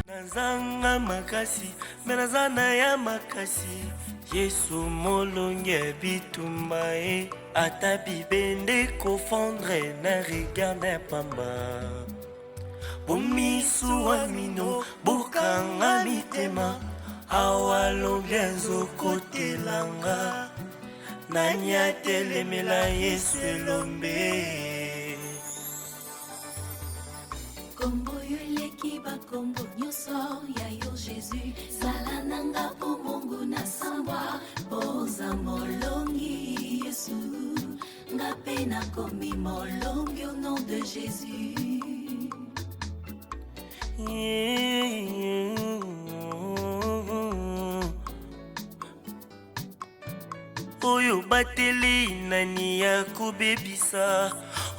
Nazanga makasi, menazana ya makasi. Yesu molonge bitumba e ata bibende kofondre na regarde pamba. Bomisu amino bokanga mitema awalonge nzokotelanga nani atelemela Yesu elombe. Kombo yoleki bakombo nyoso ya yo Jésus salananga bomongu na sambwa boza molongi Yesu ngape na komi molongi au nom de Jésus. Oyo bateli nani ya kubebisa,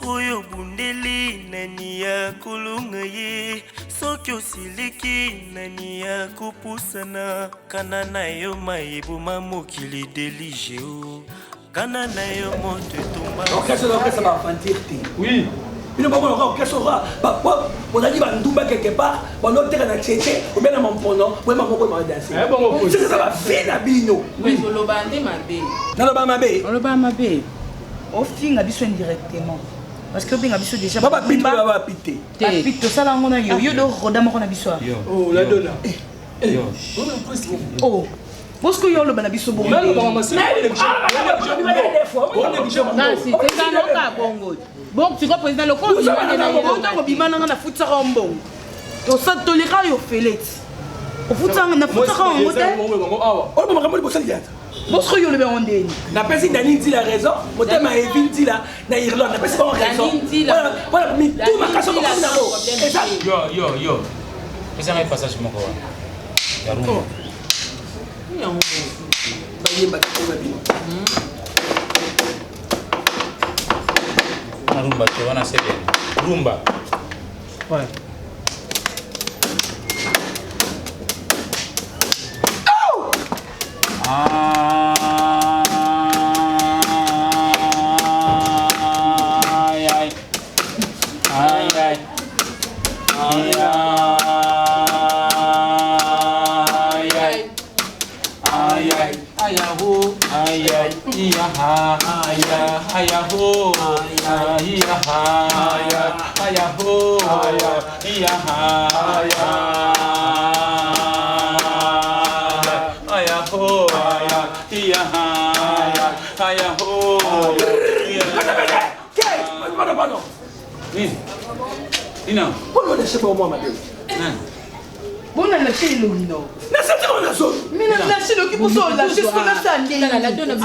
oyo bundeli nani ya kulunga ye, soki osiliki nani ya kupusana, kana na yo maibu mamokili delige o, kana na yo moto etomba. Orchestre va mentir. Oui. Il ne peut pas orchestre on a dit bandumba quelque part, on a terre na tchétché, ou bien mon pono, ou bien mon danser. Ça va faire la bino. Oui, on le bandé ma bé. Dans le bamabé. On le bas ma bé. Au fin a besoin directement. Parce que bien a besoin déjà. Papa pite va piter. Pite ça là on a yo do rodama on a besoin. Oh la donna. Oh. Parce que yo le bana biso bon. Même dans ma sœur. Non, si c'est ça non ka bongo. Bon, tu crois président le compte, il va na bimana na futa rombo. To sa tolera yo felet. O futa na futa rombo te. Oh maman comment il peut Parce que yo le ben ondeni. Na personne Dani dit la raison, moté ma Evin dit là, na Irlande, na personne pas raison. Voilà, mais tout ma casse comme ça. Et ça Yo. Ese un passage mon quoi. Ya rumba. Rumba, tu vas nascer bien. Rumba. Ouais. Ina. Pourquoi on laisse pas moi madame? Bon on a lâché le lino. Na ça on a so. Mais on a lâché le qui pour ça lâché ce qu'on a sandé. La donne on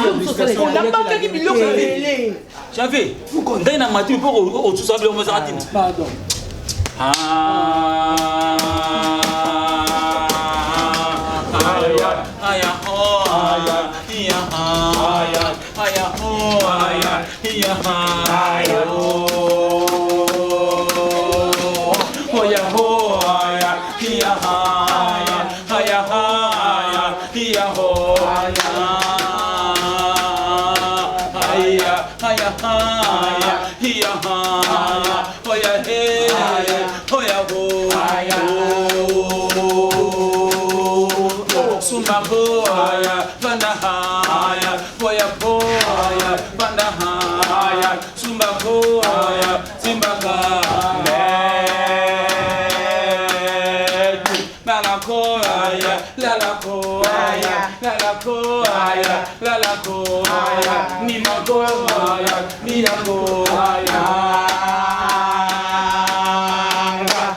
n'a pas qui biloko belé. J'avais. Dans la matin pour tout ça on va s'arrêter. Pardon.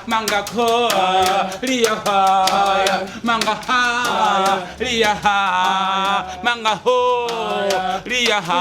Manga koya, ria haya, manga haya, ria ha, manga ho, ria ha.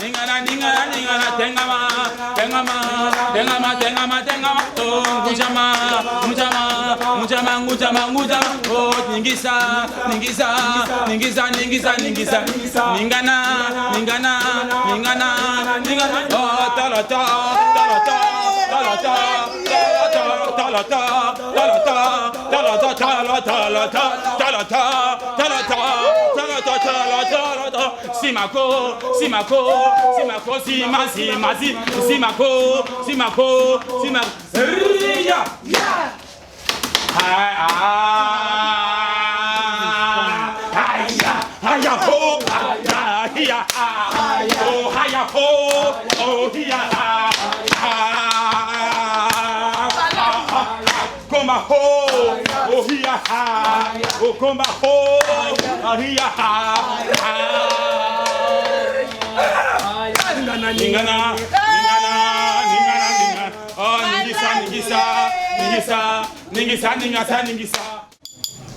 Ningana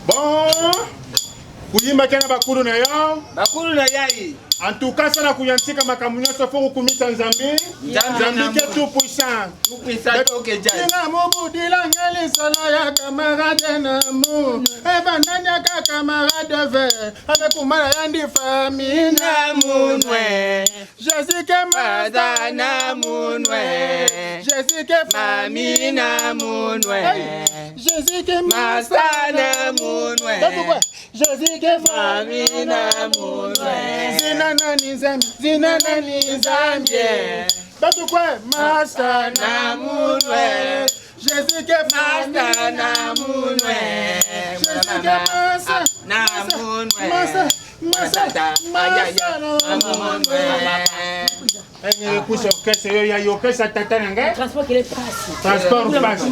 Bon, kuyimba tena bakulu na yo. Bakulu na yai. En tout cas, ça na kuyantika makamunya sofo kumisa Nzambi. Nzambi qui est tout puissant. Tout puissant OK jai. Ina mobu dilangeli sala ya camarade namu. Eba nanya ka camarade ve. Ame kumara yandi famille Namunwe. Jésus ke Maza namunwe. Jésus ke Mami namunwe. Jésus ke Maza namunwe. Jésus ke Mami namunwe. Zina nani Nzambi. Batu kwa Master namunwe. Jésus ke Master namunwe. Jésus ke Master namunwe. Master namunwe. Ene kusa orchestre yo ya orchestre tata nanga. Transport qu'il est passe. Transport passe.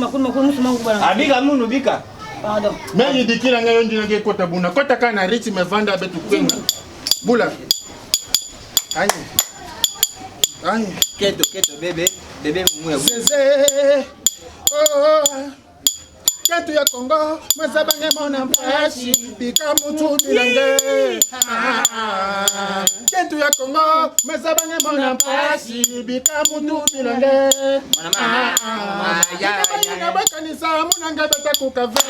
Abika munu bika. Pardon. Mais il dit qu'il a un dingue kota buna. Kota kana rythme vanda betu kwenga. Bula. Aïe. Aïe. Keto bébé mumwe. Zézé. Oh. Ketu ya Congo, mazabange mona mpashi, bika mutu bilange. Ketu ya Congo, mazabange mona mpashi, bika mutu bilange. Ya bakanisa munanga beta kukave.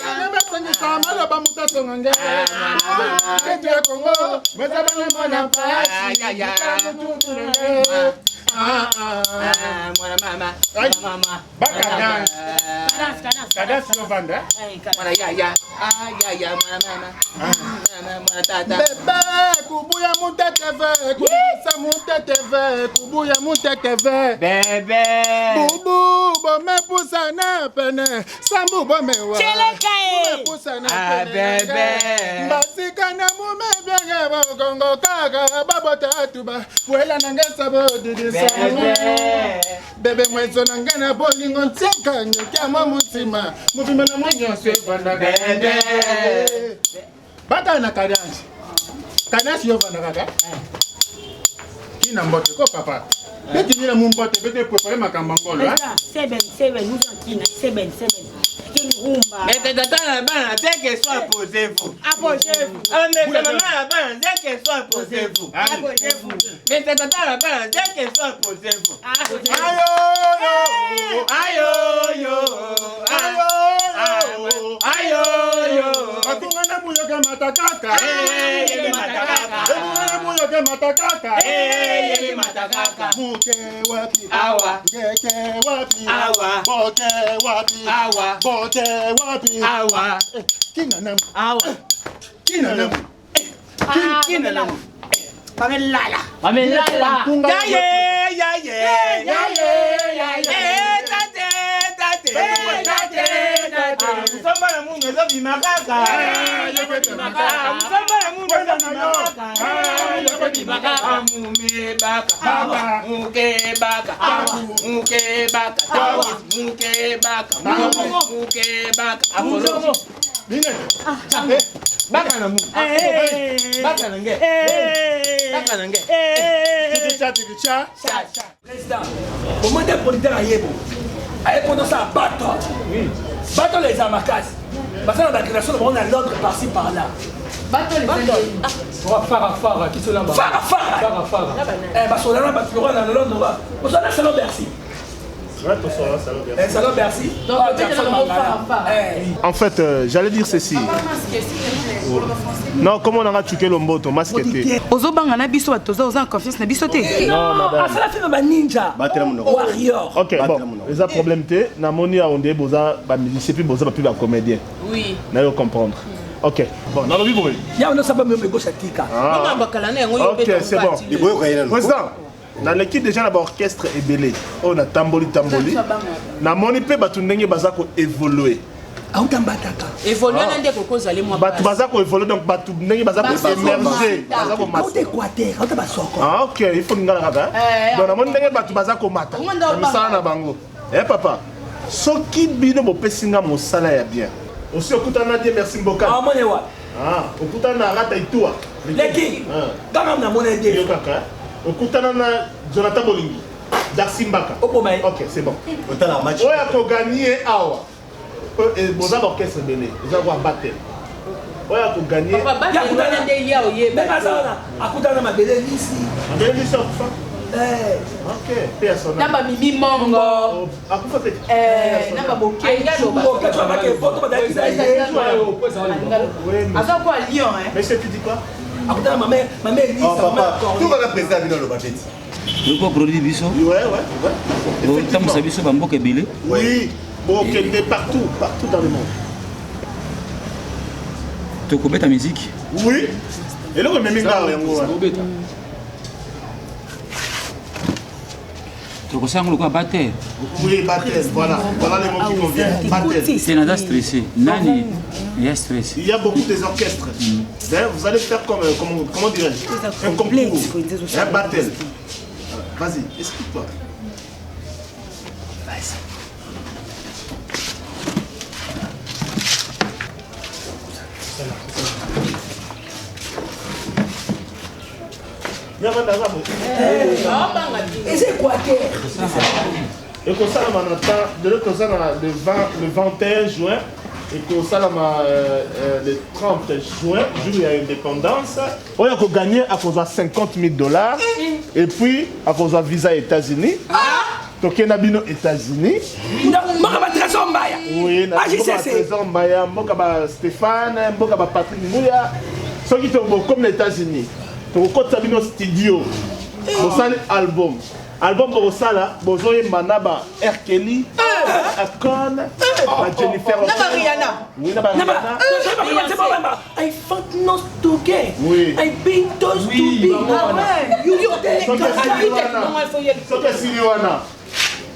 Munanga besangisa malaba mutasongange. Ketu ya Congo, mazabange mona mpashi, bika mutu bilange. Mwana mama. Baka Kadasi Yovanda. Mwana ya mwana mama. Mwana tata. Bebe kubuya muteteve, kubisa muteteve, kubuya muteteve. Bebe. Bubu bome pusa na pene, sambu bome wa. Bome pusa na pene. Bebe. Basika na mume bienge bokongo kaka babota tuba. Wela nangesa bodidi sama. Bebe mwezo nangana bolingo ntseka nyokia mutima. Muvime na mwenyo swevanda. Bebe. Bata na Kadasi. Kadasi Yovanda kaka. Kina mbote ko papa. Beti nina mumbote bete prepare makambangolo ha. Seben nous en kina seben. Mais tata la bana dès qu'elle soit posez-vous. Apogez-vous. Mais maman la bana dès qu'elle soit posez-vous. Apogez-vous. Mais tata la bana dès qu'elle soit posez-vous. Ayo. Akungana muyoke matakaka. Yele matakaka. Muke wapi. Awa. Ngeke wapi. Awa. Boke wapi. Awa. Boke wapi. Awa. Kina namu. Awa. Kina namu. Kina namu. Pamelala. Musamba mungu ezo bimakaka. Musamba mungu ezo bimakaka. Mukebaka. Bine. Baka na mungu. Baka na nge. Baka na nge. Tikicha. Président, comment des producteurs ayebo? Ayebo dans sa bateau. Bateau les amakas. Parce que dans la création, on a l'ordre par-ci par-là. Bateau les Farah, qui sont là-bas. Farah. Eh, parce qu'on a l'ordre, on a l'ordre. On a le salon Bercy. Salon Bercy. En fait, j'allais dire ceci. Non, comment on a tué le mot, Thomas Kété. Ozobanga na biso batoza oza en confiance na biso te. Non, madame. Ça fait ma ninja. Warrior. Ok, bon. Les a problème té. Na moni a ondé boza ba musicien puis boza ba plus ba comédien. Oui. Na yo comprendre. Ok. Bon, dans le vivre. Ya on a sabba me go chatika. Ok, c'est bon. Président. Dans l'équipe déjà là orchestre et belé. On a tamboli. Na moni pe batu ndenge baza ko évoluer. Évoluer na ndeko kozali moi. Batu baza ko évoluer donc batu ndenge baza ko émerger. Baza ko mata. Ah ok, il faut ngala kaka. Donc na moni ndenge batu baza ko mata. Misala na bango. Eh papa. Soki bino bo pesinga mosala ya bien. Aussi okutana die merci mboka. Ah mone wa. Ah, okutana rata itua. Leki. Kama na mone die. Yo kaka. Okutana na Jonathan Bolingi. Darcy Mbaka. Ok, c'est bon. Otala match. Oya ko gagner awa. Et boza orchestre belé. Ils vont battre. Oya ko gagner. Ya kutana nde ya oye. Mais ça akutana mabele ici. Mabele ici enfin. Ok, personne. Namba mimi mongo. Akufa pe. Namba boke. Ngalo ba. Tu vas pas que photo ba daki. Aza quoi Lyon hein. Mais c'est tu dis quoi? Akutana ma mère Lisa. Tout va la président bino le babeti. Le quoi produit biso? Ouais. Tant ça biso bambo ke belé. Oui. Bon, partout dans le monde. Tu connais ta musique? Oui. Et là, on met minga yango. Tu connais quoi batteur? Oui, batteur. Voilà les mots qui conviennent. Batteur. C'est nada stressé. Nani est stressé. Il y a beaucoup d'orchestres. Vous allez faire comme comment dirais-je? Un concours. Un battle. Vas-y, explique-toi. Vas-y. Et c'est quoi que? Et comme ça, le 21 juin, et comme ça, le 30 juin, jour de l'indépendance, on a gagné à cause de $50,000 et puis à cause de visa aux États-Unis. Donc, il y a des États-Unis. Oui, Trésor Mbaya, Stéphane, Patrick Mouya. Ceux qui sont comme les États-Unis. Donc, quand tu as un studio, vous avez un album. Album pour ça, vous avez Manaba, R. Kelly, Akon, Jennifer. Rihanna. Oui, Rihanna. I found not to get. Oui. I been those to be.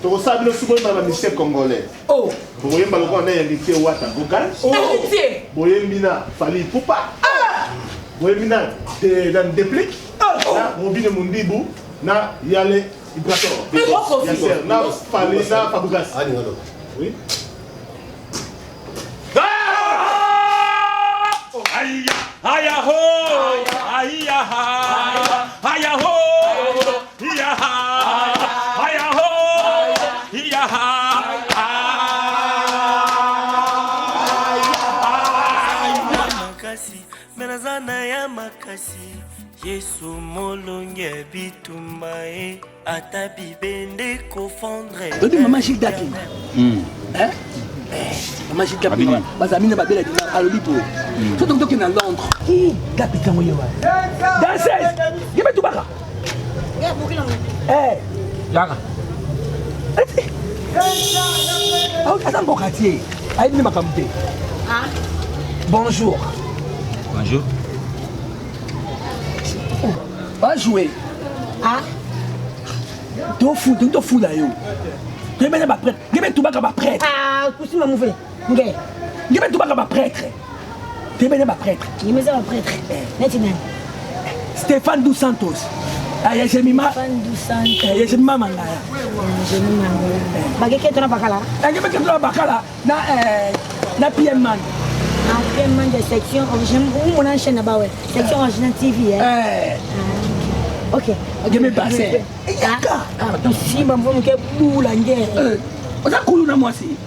Tu sais, le souvent dans la mission congolais. Oh. Vous voyez, on a hérité Ouattara Gogal. Héritier. Vous voyez, Mina Fali Poupa. Vous voyez, Mina dans Déplique. Robine Mundibu. Na Yale Ibrator. Na Fali na Fabougas. Oui. Aya ho. Aya ha. Aya ho. Aya ha. Yesu molonge bitumbae ata bibende kofondre. Dodi maman Gilda qui? Hein? Maman Gilda qui? Bazamine babela dina alolipo. So donc qui na Londres. Qui capitaine moyo wa? Danseuse. Yebe tubaka. Ya bokila mo. Yaka. Ah, ça bon quartier. Aïe ni makamte. Ah. Bonjour. Bonjour. Va jouer. Ah. Do fou là yo. Gebe ba prêtre. Gebe tubaka ba prêtre. Ah, kusi ma mouvé. Ngé. Gebe tubaka ba prêtre. Gebe ba prêtre. Gebe za ba prêtre. Netina. Stéphane dos Santos. Aya Jemima. Stéphane dos Santos. Aya Jemima mangaya. Jemima. Bageke tona bakala. Gebe ke tona bakala na PM man. PM man de section originale. Mon enchaîne ba ouais. Section originale TV Ok. Gebe passé. Yaka. Donc si mambo mke bula ngé. Oza kulu na mwasi.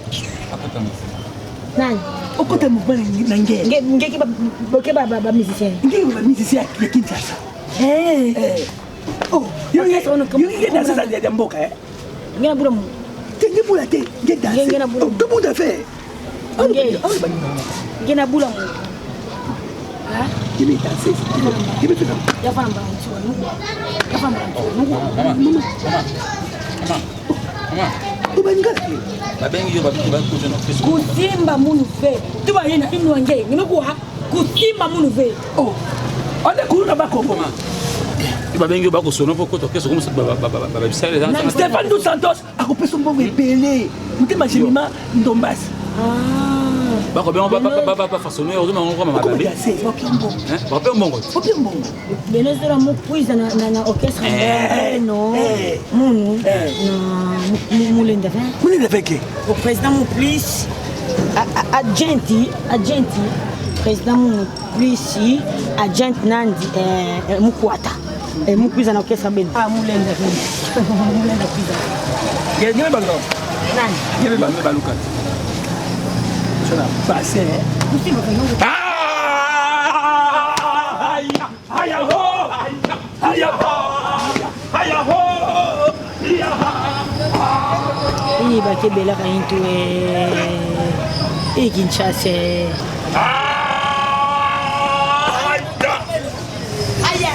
Nani? Okote mouvement na ngé. Ngé ki ba musicien. Ngé ba musicien ya Kinshasa. Oh, yo danse za dia mboka Ngé bula mu. T'es pour la tête. Tout le monde a fait. Gena bula mo. Ah? Qui veut danser? Qui veut faire ça? Ya fana mbantu. Ya fana mbantu. Maman. Ubangala. Babengi yo babiki bakuja na Kristo. Kusimba munu ve. Tuba yena inu wange. Nimekuwa kusimba munu ve. Oh. On est couru là-bas comme comment? Babengi yo bakusona poko to keso comme ça babisale dans. Stéphane dos Santos a coupé son bon épelé. Mute machinima ndombas. Bako bien ba façonner aujourd'hui on va Comment mababe. c'est? Opimbo. Hein? Opimbo. Opimbo. Benezera mo puiza na orchestre no. Munu. Na mulenda fa. Mulenda fa que? O président mo please agenti président mo please agent nandi mukwata. Mupuiza na orchestre ben. Mulenda fa. Mulenda puiza. Gagné balon. Nani? Gagné baluka. Passé. Il va que bela kaintu e Kinshasa. Aya,